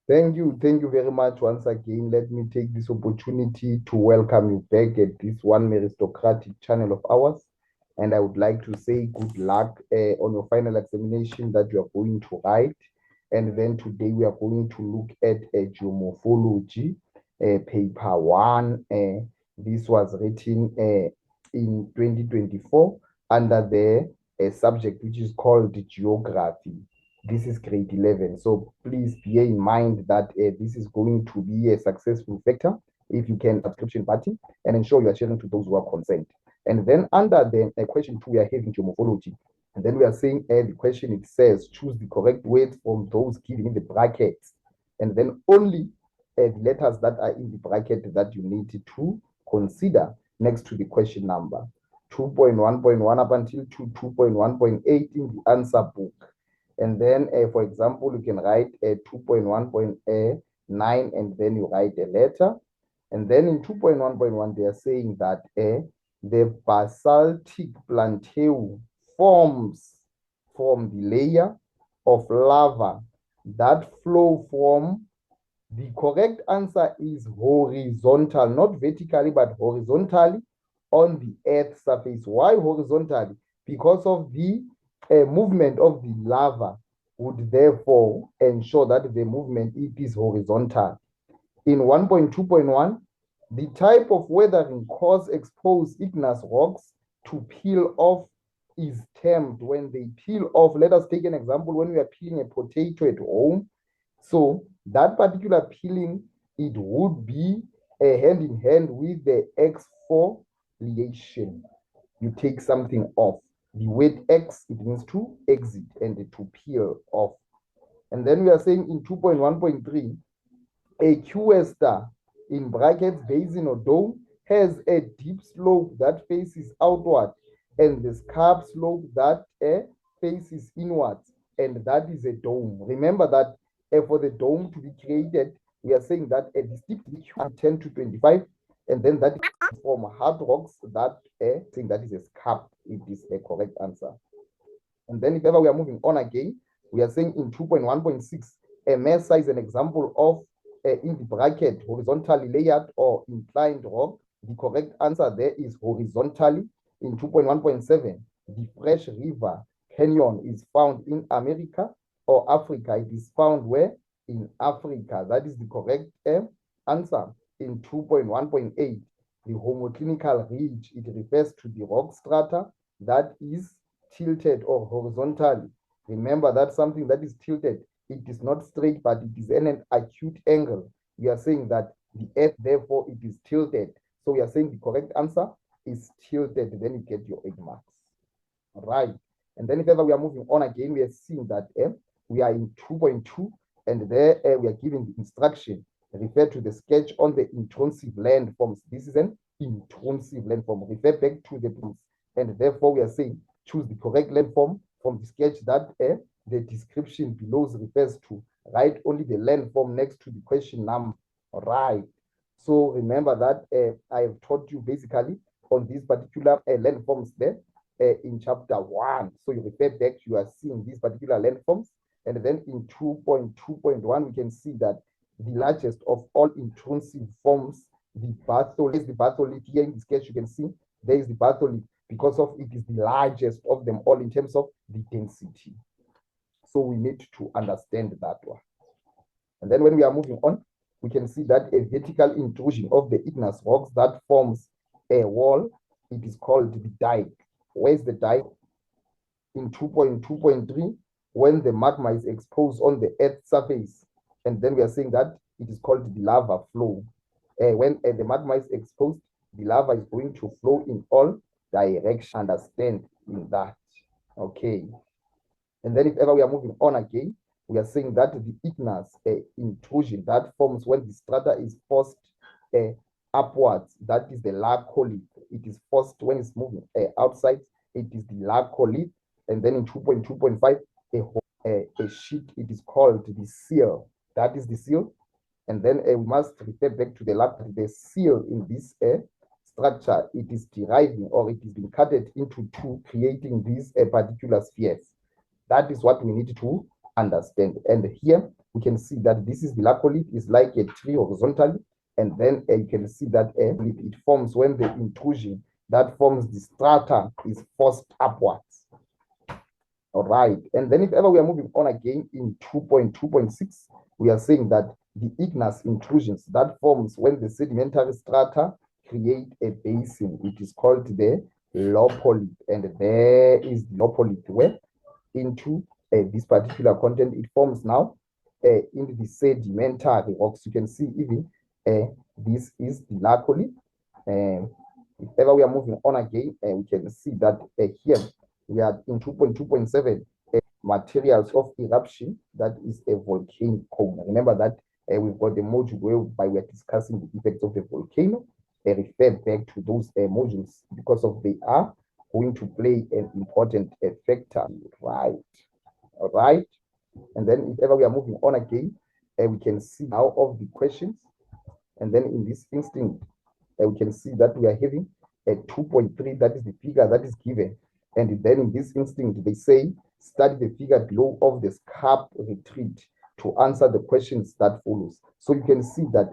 Thank you very much once again. Let me take this opportunity to welcome you back at this one meritocratic channel of ours. And I would like to say good luck on your final examination that you are going to write. And then today we are going to look at geomorphology, paper one. This was written in 2024 under the subject which is called geography. This is grade 11. So please bear in mind that this is going to be a successful factor if you can subscription button and ensure you are sharing to those who are concerned. And then under the question 2, we are having geomorphology. And then we are saying the question, it says choose the correct words from those given in the brackets. And then only the letters that are in the bracket that you need to consider next to the question number. 2.1.1 up until 2.1.8 in the answer book. And then, for example, you can write 2.1.9 and then you write a letter. And then in 2.1.1, they are saying that the basaltic plateau forms from the layer of lava that flow from, the correct answer is horizontal, not vertically, but horizontally on the Earth's surface. Why horizontally? Because of the movement of the lava would therefore ensure that the movement it is horizontal. In 1.2.1, the type of weathering cause exposed igneous rocks to peel off is termed, when they peel off, let us take an example when we are peeling a potato at home. So that particular peeling, it would be hand in hand with the exfoliation. You take something off. The word X, it means to exit and to peel off. And then we are saying in 2.1.3, a QStar in brackets basin or dome has a deep slope that faces outward and the scarp slope that faces inwards, and that is a dome. Remember that for the dome to be created, we are saying that the steep 10 to 25, and then that is from hard rocks, that saying that is a scarp. It is a correct answer. And then if ever we are moving on again, we are saying in 2.1.6, a mesa is an example of in the bracket horizontally layered or inclined rock. The correct answer there is horizontally. In 2.1.7, the fresh river canyon is found in America or Africa. It is found where? In Africa. That is the correct answer. In 2.1.8, the homoclinical ridge, it refers to the rock strata that is tilted or horizontally. Remember that something that is tilted, it is not straight, but it is in an acute angle. We are saying that the earth, therefore, it is tilted. So we are saying the correct answer is tilted. Then you get your 8 marks. Right. And then if ever we are moving on again, we are seeing that we are in 2.2, and there we are giving the instruction refer to the sketch on the intrusive landforms. This is an intrusive landform. Refer back to the books. And therefore we are saying choose the correct landform from the sketch that the description below refers to. Write only the landform next to the question number. Right. So remember that I have taught you basically on these particular landforms there in chapter 1. So you refer back, you are seeing these particular landforms. And then in 2.2.1, we can see that the largest of all intrusive forms, the batholith here in this case, you can see there is the batholith because of it is the largest of them all in terms of the density. So we need to understand that one. And then when we are moving on, we can see that a vertical intrusion of the igneous rocks that forms a wall, it is called the dike. Where's the dike? In 2.2.3, when the magma is exposed on the Earth's surface, and then we are saying that it is called the lava flow. When the magma is exposed, the lava is going to flow in all directions. Understand in that. Okay. And then if ever we are moving on again, we are saying that the igneous intrusion that forms when the strata is forced upwards, that is the laccolith. It is forced when it's moving outside, it is the laccolith. And then in 2.2.5, a sheet, it is called the seal. That is the seal. And then we must refer back to the seal in this structure. It is deriving, or it is being cut into two, creating these particular spheres. That is what we need to understand. And here we can see that this is the laccolith, is like a tree horizontally, and then you can see that it forms when the intrusion that forms the strata is forced upwards. All right, and then if ever we are moving on again in 2.2.6, we are saying that the igneous intrusions that forms when the sedimentary strata create a basin, it is called the lopolith, and there is the lopolith where into this particular content it forms now in the sedimentary rocks. You can see even this is the laccolith. If ever we are moving on again, we can see that here we are in 2.2.7 materials of eruption, that is a volcanic cone. Remember that we've got the module whereby we are discussing the effects of the volcano. Refer back to those modules because of they are going to play an important factor, right? All right. And then if ever we are moving on again, we can see now of the questions. And then in this instinct, we can see that we are having a 2.3, that is the figure that is given. And then in this instinct, they say, study the figure below of the Scarp retreat to answer the questions that follows. So you can see that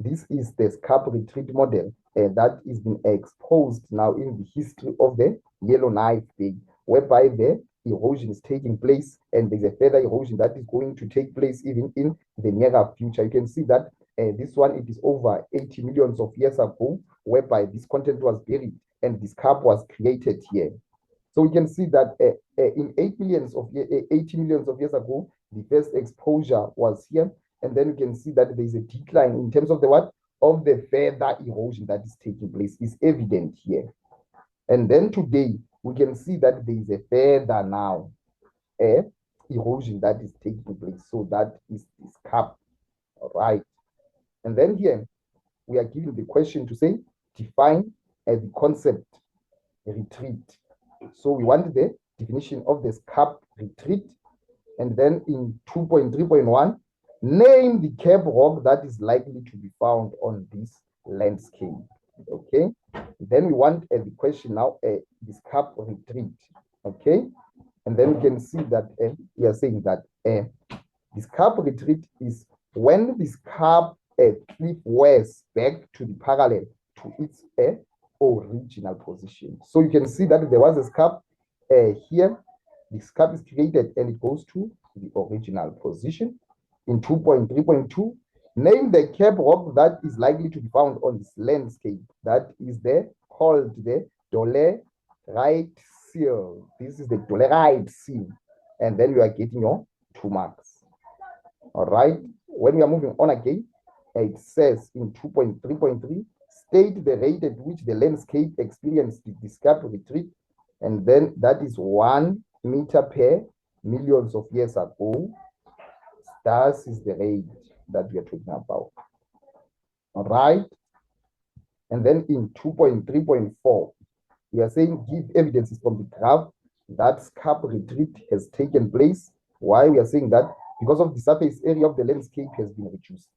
this is the Scarp retreat model that is being exposed now in the history of the Yellowknife Bay, whereby the erosion is taking place, and there's a further erosion that is going to take place even in the near future. You can see that this one, it is over 80 millions of years ago, whereby this content was buried and this Scarp was created here. So we can see that in 80 millions of years ago, the first exposure was here. And then you can see that there is a decline in terms of the what? Of the further erosion that is taking place is evident here. And then today, we can see that there is a further now erosion that is taking place. So that is this Scarp, all right? And then here, we are given the question to say, define the concept retreat. So we want the definition of the Scarp retreat. And then in 2.3.1, name the cap rock that is likely to be found on this landscape. Okay. Then we want the question now, the Scarp retreat. Okay. And then we can see that we are saying that the Scarp retreat is when the Scarp cliff wears back to the parallel to its original position. So you can see that there was a Scarp here. The Scarp is created and it goes to the original position. In 2.3.2, name the cap rock that is likely to be found on this landscape. That is called the dolerite seal. This is the dolerite seal. And then you are getting your 2 marks. All right. When we are moving on again, it says in 2.3.3, state the rate at which the landscape experienced the Scarp retreat. And then that is 1 meter per millions of years ago. That is the rate that we are talking about. All right. And then in 2.3.4, we are saying give evidences from the graph that Scarp retreat has taken place. Why we are saying that? Because of the surface area of the landscape has been reduced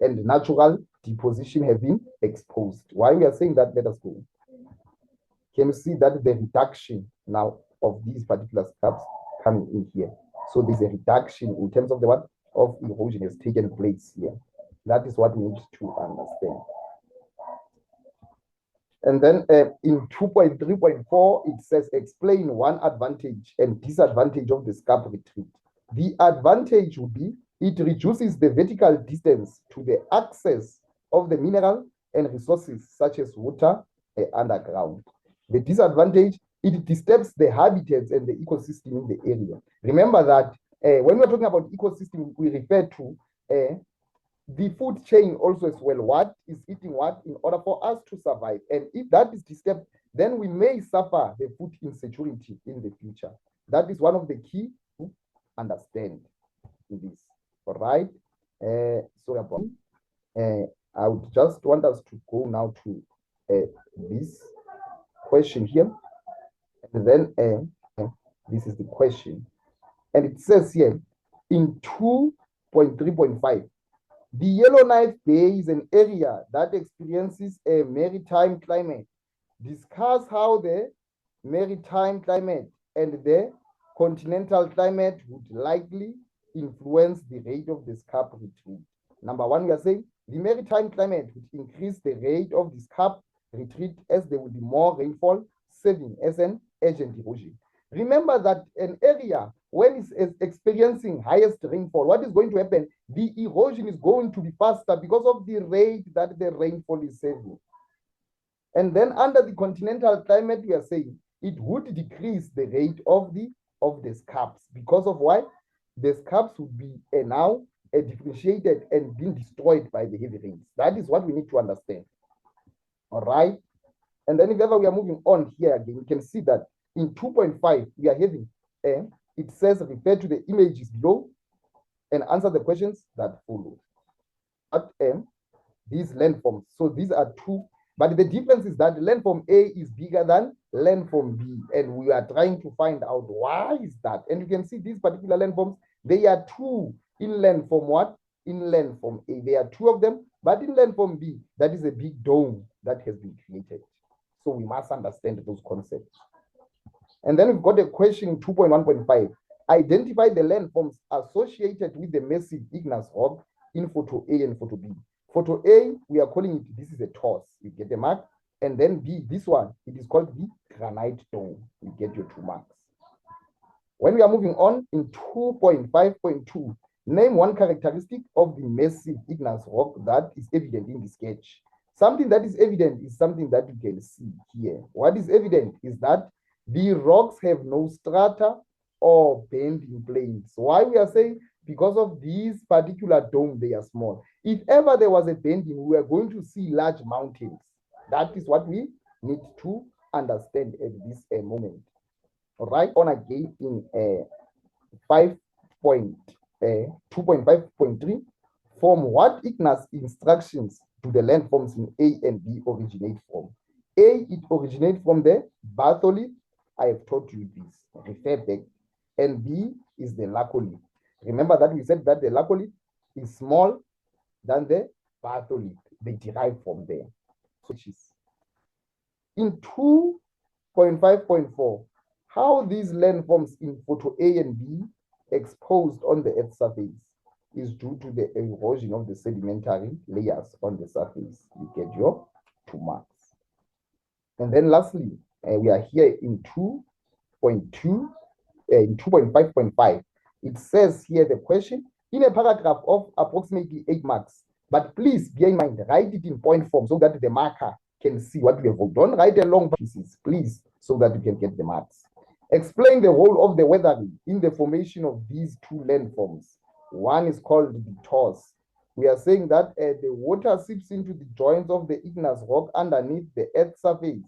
and natural deposition have been exposed. Why we are saying that? Let us go. Can you see that the reduction now of these particular Scarps coming in here? So there's a reduction in terms of the what of erosion has taken place here. That is what we need to understand. And then in 2.3.4, it says explain one advantage and disadvantage of the Scarp retreat. The advantage would be it reduces the vertical distance to the access of the mineral and resources such as water underground. The disadvantage, it disturbs the habitats and the ecosystem in the area. Remember that when we're talking about ecosystem, we refer to the food chain also as well. What is eating what in order for us to survive? And if that is disturbed, then we may suffer the food insecurity in the future. That is one of the key to understand in this. All right. Sorry about I would just want us to go now to this question here. And then this is the question. And it says here in 2.3.5, the Yellowknife Bay is an area that experiences a maritime climate. Discuss how the maritime climate and the continental climate would likely influence the rate of the scarp retreat. Number one, we are saying the maritime climate would increase the rate of the scarp retreat as there will be more rainfall, serving as an agent erosion. Remember that an area, when it's experiencing highest rainfall, what is going to happen? The erosion is going to be faster because of the rate that the rainfall is serving. And then under the continental climate, we are saying it would decrease the rate of the scarps. Because of why? The scarps would be now differentiated and being destroyed by the heavy rains. That is what we need to understand. All right. And then if ever we are moving on here again, you can see that in 2.5, we are having, it says refer to the images below and answer the questions that follow. But these landforms, so these are two, but the difference is that landform A is bigger than landform B, and we are trying to find out why is that. And you can see these particular landforms, they are two in landform what? In landform A, there are two of them, but in landform B, that is a big dome that has been created. So we must understand those concepts. And then we've got a question in 2.1.5. Identify the landforms associated with the massive igneous rock in photo A and photo B. Photo A, we are calling it, this is a toss. You get the mark. And then B, this one, it is called the granite dome. You get your 2 marks. When we are moving on in 2.5.2, name one characteristic of the massive igneous rock that is evident in the sketch. Something that is evident is something that you can see here. What is evident is that the rocks have no strata or bending planes. Why we are saying? Because of these particular dome, they are small. If ever there was a bending, we are going to see large mountains. That is what we need to understand at this moment. All right, on again in 2.5.3, from what igneous instructions do the landforms in A and B originate from? A, it originates from the batholith. I have taught you this, refer back. And B is the laccolith. Remember that we said that the laccolith is small than the batholith. They derive from there. So in 2.5.4, how these landforms in photo A and B exposed on the Earth's surface is due to the erosion of the sedimentary layers on the surface. You get your 2 marks. And then lastly, we are here in 2.2, in 2.5.5. It says here the question, in a paragraph of approximately 8 marks, but please bear in mind, write it in point form so that the marker can see what we have wrote. Don't write a long pieces, please, so that you can get the marks. Explain the role of the weathering in the formation of these two landforms. One is called the toss. We are saying that the water seeps into the joints of the igneous rock underneath the Earth's surface.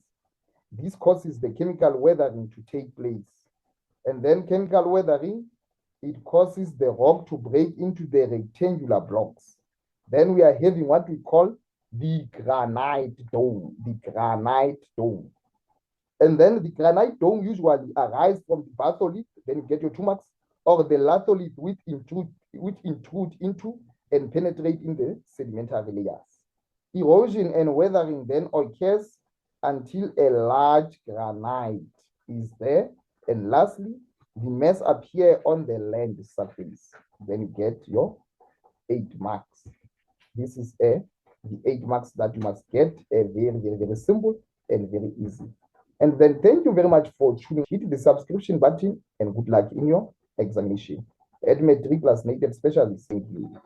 This causes the chemical weathering to take place. And then chemical weathering, it causes the rock to break into the rectangular blocks. Then we are having what we call the granite dome, And then the granite dome usually arises from the batholith, then you get your 2 marks, or the latholith which intrude into and penetrate in the sedimentary layers. Erosion and weathering then occurs until a large granite is there. And lastly, the mass appear on the land surface. Then you get your 8 marks. This is the 8 marks that you must get. Very simple and very easy. And then thank you very much for tuning. Hit the subscription button and good luck in your examination. At MATRIC+NATED Specialist, thank you.